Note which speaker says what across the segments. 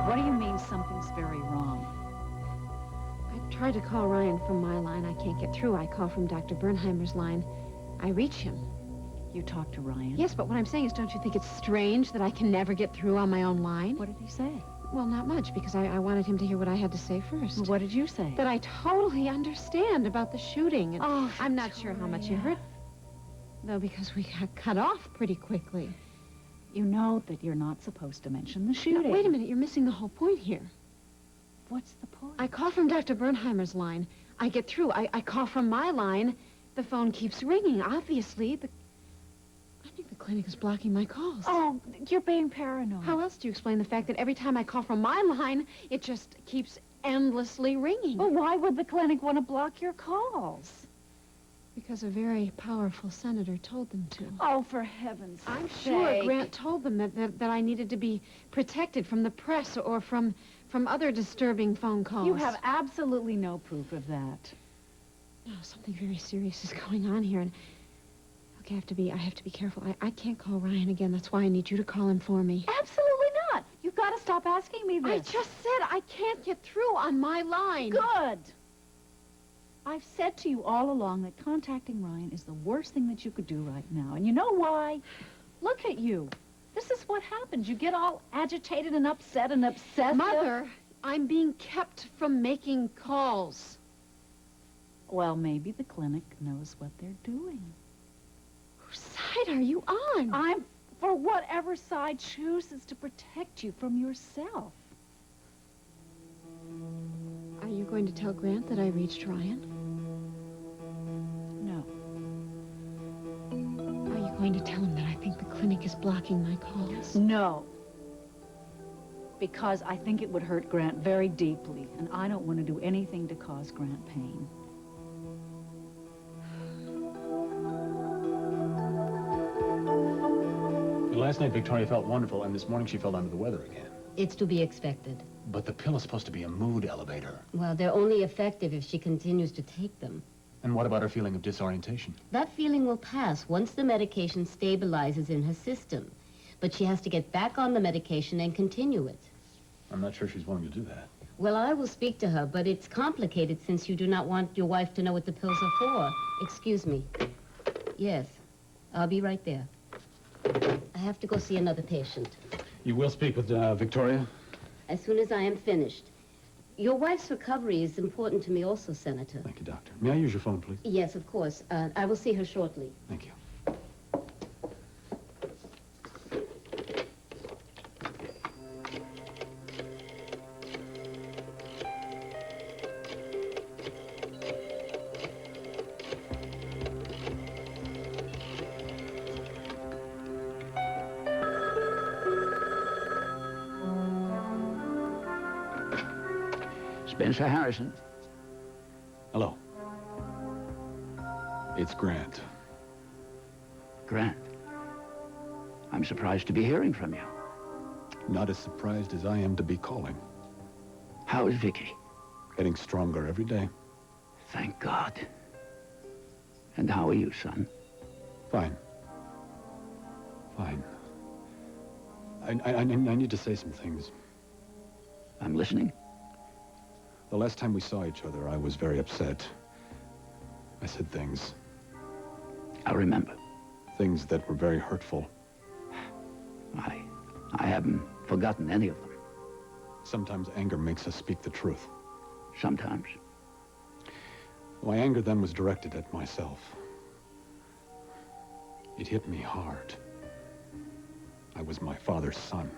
Speaker 1: What do you mean something's very wrong?
Speaker 2: I tried to call Ryan from my line. I can't get through. I call from Dr. Bernheimer's line. I reach him.
Speaker 1: You talked to Ryan?
Speaker 2: Yes, but what I'm saying is, don't you think it's strange that I can never get through on my own line?
Speaker 1: What did he say?
Speaker 2: Well, not much, because I wanted him to hear what I had to say first.
Speaker 1: Well, what did you say?
Speaker 2: That I totally understand about the shooting. And
Speaker 1: Oh,
Speaker 2: I'm not sure how much you heard. Though, because we got cut off pretty quickly.
Speaker 1: You know that you're not supposed to mention the shooting.
Speaker 2: No, wait a minute, you're missing the whole point here.
Speaker 1: What's the point?
Speaker 2: I call from Dr. Bernheimer's line. I get through. I call from my line. The phone keeps ringing. Obviously, I think the clinic is blocking my calls.
Speaker 1: Oh, you're being paranoid.
Speaker 2: How else do you explain the fact that every time I call from my line, it just keeps endlessly ringing?
Speaker 1: Well, why would the clinic want to block your calls?
Speaker 2: Because a very powerful senator told them to.
Speaker 1: Oh, for heaven's sake.
Speaker 2: I'm sure Grant told them that I needed to be protected from the press or from other disturbing phone calls.
Speaker 1: You have absolutely no proof of that.
Speaker 2: No, something very serious is going on here, and okay, I have to be careful. I can't call Ryan again. That's why I need you to call him for me.
Speaker 1: Absolutely not. You've got to stop asking me this.
Speaker 2: I just said I can't get through on my line.
Speaker 1: Good. I've said to you all along that contacting Ryan is the worst thing that you could do right now. And you know why? Look at you. This is what happens. You get all agitated and upset and obsessive.
Speaker 2: Mother, I'm being kept from making calls.
Speaker 1: Well, maybe the clinic knows what they're doing.
Speaker 2: Whose side are you on?
Speaker 1: I'm for whatever side chooses to protect you from yourself.
Speaker 2: Are you going to tell Grant that I reached Ryan?
Speaker 1: No.
Speaker 2: Are you going to tell him that I think the clinic is blocking my calls?
Speaker 1: No. Because I think it would hurt Grant very deeply, and I don't want to do anything to cause Grant pain.
Speaker 3: Last night, Victoria felt wonderful, and this morning she felt under the weather again.
Speaker 4: It's to be expected.
Speaker 3: But the pill is supposed to be a mood elevator.
Speaker 4: Well, they're only effective if she continues to take them.
Speaker 3: And what about her feeling of disorientation?
Speaker 4: That feeling will pass once the medication stabilizes in her system. But she has to get back on the medication and continue it.
Speaker 3: I'm not sure she's willing to do that.
Speaker 4: Well, I will speak to her, but it's complicated since you do not want your wife to know what the pills are for. Excuse me. Yes, I'll be right there. I have to go see another patient.
Speaker 3: You will speak with Victoria?
Speaker 4: As soon as I am finished. Your wife's recovery is important to me also, Senator.
Speaker 3: Thank you, Doctor. May I use your phone, please?
Speaker 4: Yes, of course. I will see her shortly.
Speaker 3: Thank you.
Speaker 5: Spencer Harrison.
Speaker 3: Hello. It's Grant.
Speaker 5: Grant. I'm surprised to be hearing from you.
Speaker 3: Not as surprised as I am to be calling.
Speaker 5: How is Vicky?
Speaker 3: Getting stronger every day.
Speaker 5: Thank God. And how are you, son?
Speaker 3: Fine. Fine. I need to say some things.
Speaker 5: I'm listening.
Speaker 3: The last time we saw each other, I was very upset. I said things.
Speaker 5: I remember.
Speaker 3: Things that were very hurtful.
Speaker 5: I haven't forgotten any of them.
Speaker 3: Sometimes anger makes us speak the truth.
Speaker 5: Sometimes.
Speaker 3: My anger then was directed at myself. It hit me hard. I was my father's son.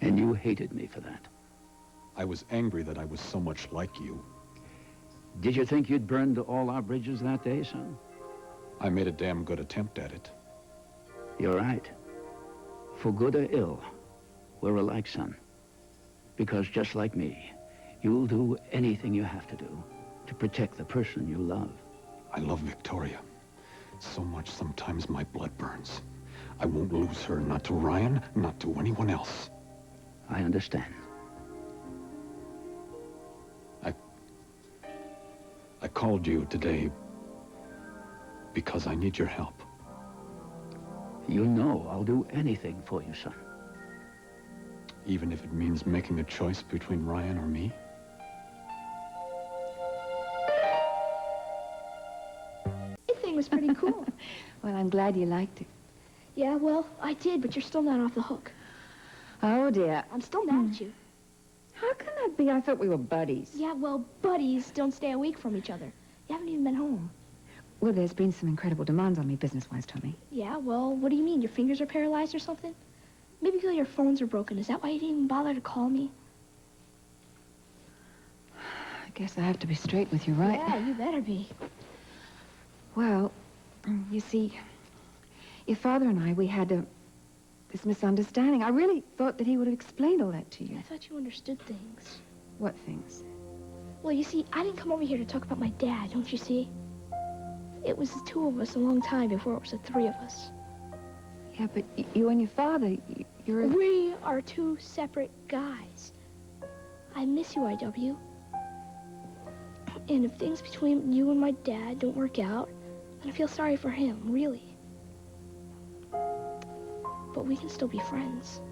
Speaker 5: And you hated me for that.
Speaker 3: I was angry that I was so much like you.
Speaker 5: Did you think you'd burned all our bridges that day, son?
Speaker 3: I made a damn good attempt at it.
Speaker 5: You're right. For good or ill, we're alike, son. Because just like me, you'll do anything you have to do to protect the person you love.
Speaker 3: I love Victoria. So much sometimes my blood burns. I won't lose her, not to Ryan, not to anyone else.
Speaker 5: I understand.
Speaker 3: I called you today because I need your help.
Speaker 5: You know I'll do anything for you, son.
Speaker 3: Even if it means making a choice between Ryan or me?
Speaker 6: The thing was pretty cool.
Speaker 7: Well, I'm glad you liked it.
Speaker 6: Yeah, well, I did, but you're still not off the hook.
Speaker 7: Oh, dear.
Speaker 6: I'm still mad at you.
Speaker 7: How can that be? I thought we were buddies.
Speaker 6: Yeah, well, buddies don't stay a week from each other. You haven't even been home.
Speaker 7: Well, there's been some incredible demands on me business-wise, Tommy.
Speaker 6: Yeah, well, what do you mean? Your fingers are paralyzed or something? Maybe because your phones are broken. Is that why you didn't even bother to call me?
Speaker 7: I guess I have to be straight with you, right?
Speaker 6: Yeah, you better be.
Speaker 7: Well, you see, your father and I, we had this misunderstanding. I really thought that he would have explained all that to you.
Speaker 6: I thought you understood things.
Speaker 7: What things?
Speaker 6: Well, you see, I didn't come over here to talk about my dad, don't you see? It was the two of us a long time before it was the three of us.
Speaker 7: Yeah, but you and your father, you're...
Speaker 6: We are two separate guys. I miss you, IW. And if things between you and my dad don't work out, then I feel sorry for him, really. But we can still be friends.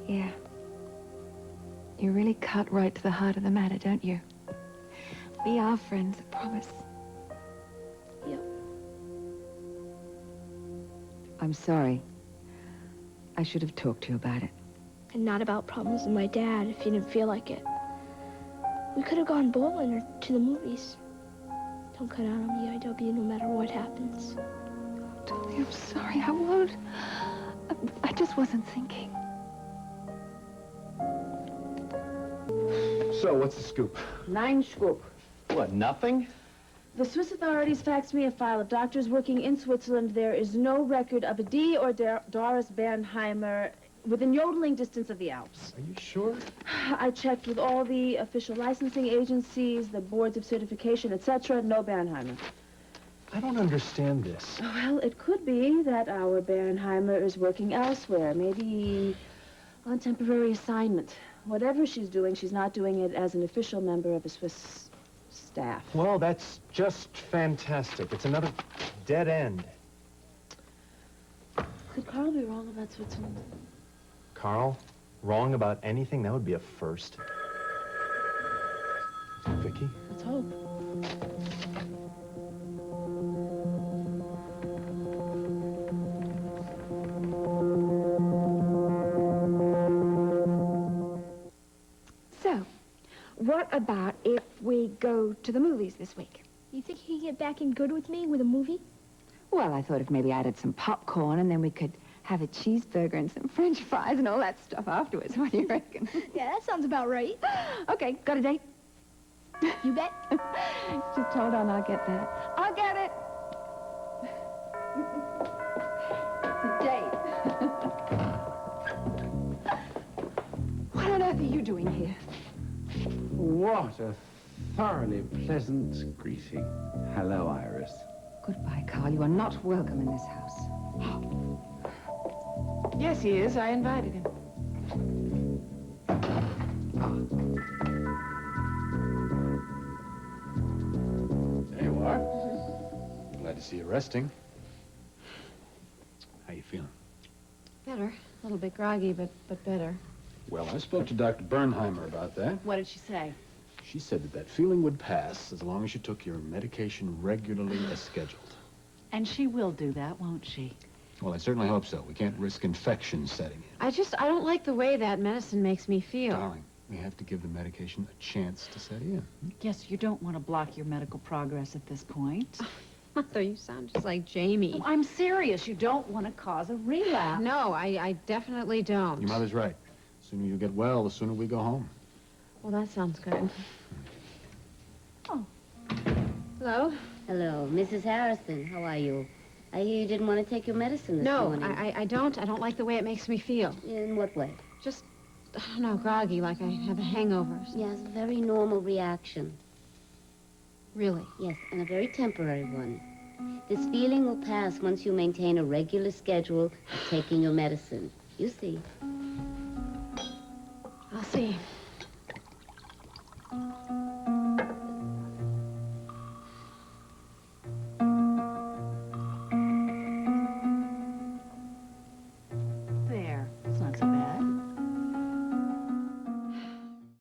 Speaker 7: Yeah. You really cut right to the heart of the matter, don't you? We are friends, I promise.
Speaker 6: Yep.
Speaker 7: I'm sorry. I should have talked to you about it.
Speaker 6: And not about problems with my dad if you didn't feel like it. We could have gone bowling or to the movies. Don't cut out on me, IW, no matter what happens.
Speaker 7: Dolly, I'm sorry. I won't. I just wasn't thinking.
Speaker 8: So, what's the scoop?
Speaker 9: 9 scoop.
Speaker 8: What, nothing?
Speaker 9: The Swiss authorities faxed me a file of doctors working in Switzerland. There is no record of a D. or Doris Bernheimer within yodeling distance of the Alps.
Speaker 8: Are you sure?
Speaker 9: I checked with all the official licensing agencies, the boards of certification, etc. No Bernheimer.
Speaker 8: I don't understand this.
Speaker 9: Well, it could be that our Bernheimer is working elsewhere, maybe on temporary assignment. Whatever she's doing, she's not doing it as an official member of a Swiss staff.
Speaker 8: Well, that's just fantastic. It's another dead end.
Speaker 9: Could Carl be wrong about Switzerland?
Speaker 8: Carl, wrong about anything? That would be a first. Vicky?
Speaker 9: Let's hope.
Speaker 7: So, what about if we go to the movies this week?
Speaker 6: You think you can get back in good with me with a movie?
Speaker 7: Well, I thought if maybe I added some popcorn and then we could have a cheeseburger and some French fries and all that stuff afterwards. What do you reckon?
Speaker 6: Yeah, that sounds about right.
Speaker 7: Okay, got a date?
Speaker 6: You bet.
Speaker 7: Just hold on, I'll get that. I'll get it. It's a date. What on earth are you doing here?
Speaker 10: What a thoroughly pleasant greeting. Hello, Iris.
Speaker 7: Goodbye, Carl. You are not welcome in this house.
Speaker 2: Yes, he is. I invited him.
Speaker 3: There you are. Glad to see you resting. How you feeling?
Speaker 2: Better. A little bit groggy, but better.
Speaker 3: Well, I spoke to Dr. Bernheimer about that.
Speaker 2: What did she say?
Speaker 3: She said that feeling would pass as long as you took your medication regularly as scheduled.
Speaker 1: And she will do that, won't she?
Speaker 3: Well, I certainly hope so. We can't risk infection setting in.
Speaker 2: I don't like the way that medicine makes me feel.
Speaker 3: Darling, we have to give the medication a chance to set in.
Speaker 1: Yes, you don't want to block your medical progress at this point.
Speaker 2: Mother, you sound just like Jamie.
Speaker 1: Oh, I'm serious. You don't want to cause a relapse.
Speaker 2: No, I definitely don't.
Speaker 3: Your mother's right. The sooner you get well, the sooner we go home.
Speaker 2: Well, that sounds good.
Speaker 1: Oh.
Speaker 2: Hello?
Speaker 4: Hello, Mrs. Harrison. How are you? I hear you didn't want to take your medicine this
Speaker 2: No,
Speaker 4: morning.
Speaker 2: I don't. I don't like the way it makes me feel.
Speaker 4: In what way?
Speaker 2: Just, I don't know, groggy, like I have a hangover.
Speaker 4: Yes, a very normal reaction.
Speaker 2: Really?
Speaker 4: Yes, and a very temporary one. This feeling will pass once you maintain a regular schedule of taking your medicine. You see.
Speaker 2: I'll see.